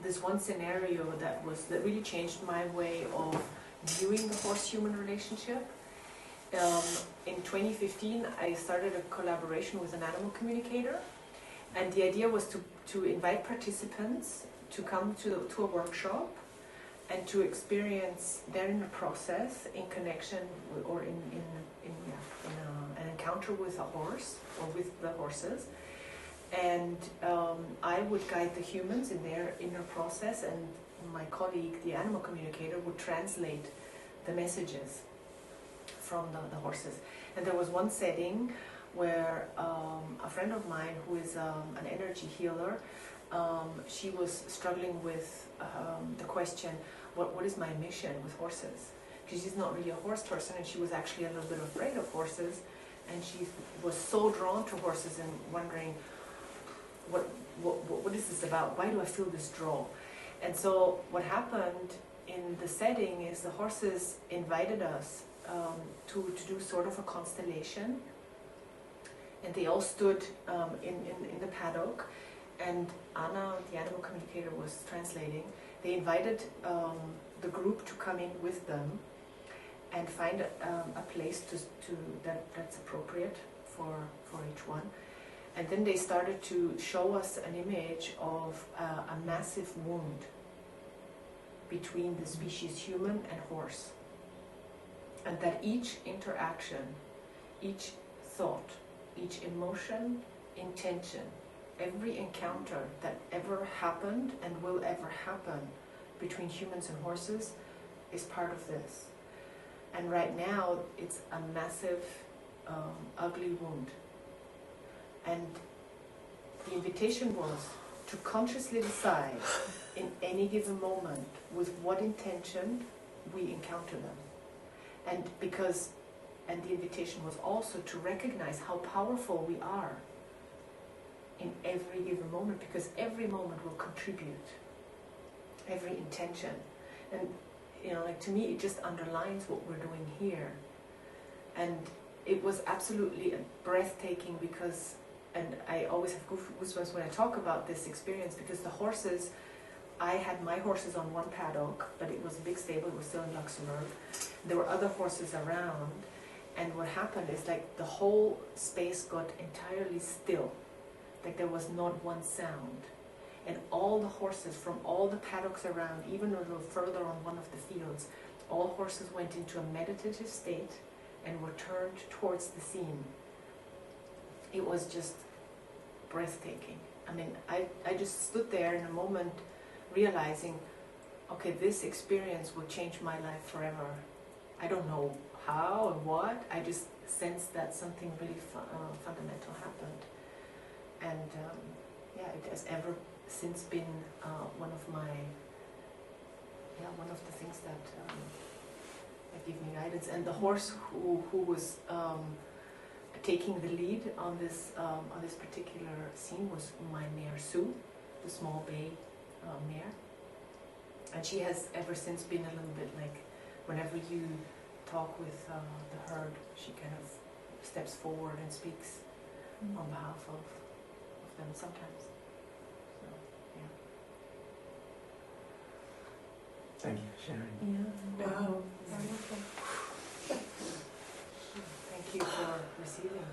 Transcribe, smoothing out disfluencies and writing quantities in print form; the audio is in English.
this one scenario that really changed my way of viewing the horse-human relationship. In 2015, I started a collaboration with an animal communicator, and the idea was to invite participants to come to a workshop and to experience their inner process in connection with, or in an encounter with a horse or with the horses. And I would guide the humans in their inner process, and my colleague, the animal communicator, would translate the messages from the horses. And there was one setting where a friend of mine who is an energy healer, she was struggling with the question, what is my mission with horses? Because she's not really a horse person, and she was actually a little bit afraid of horses, and she was so drawn to horses and wondering, what is this about? Why do I feel this draw? And so what happened in the setting is the horses invited us to do sort of a constellation, and they all stood in the paddock, and Anna, the animal communicator, was translating. They invited the group to come in with them and find a place that's appropriate for each one. And then they started to show us an image of a massive wound between the species human and horse. And that each interaction, each thought, each emotion, intention, every encounter that ever happened and will ever happen between humans and horses is part of this. And right now, it's a massive, ugly wound. And the invitation was to consciously decide in any given moment with what intention we encounter them. And the invitation was also to recognize how powerful we are in every given moment, because every moment will contribute, every intention. And like, to me, it just underlines what we're doing here. And it was absolutely breathtaking, because, and I always have goosebumps when I talk about this experience, because the horses, I had my horses on one paddock, but it was a big stable, it was still in Luxembourg. There were other horses around, and what happened is, like, the whole space got entirely still. Like, there was not one sound. And all the horses from all the paddocks around, even a little further on one of the fields, all horses went into a meditative state and were turned towards the scene. It was just breathtaking. I mean, I just stood there in a moment realizing, okay, this experience will change my life forever. I don't know how and what, I just sensed that something really fundamental happened. And yeah, it has ever since been one of the things that give me guidance. And the horse who was taking the lead on this particular scene was my mare Sue, the small bay mare. And she has ever since been a little bit like, whenever you talk with the herd, she kind of steps forward and speaks on behalf of them sometimes. So, yeah. Thank you for sharing. Yeah. Wow. Thank you for receiving.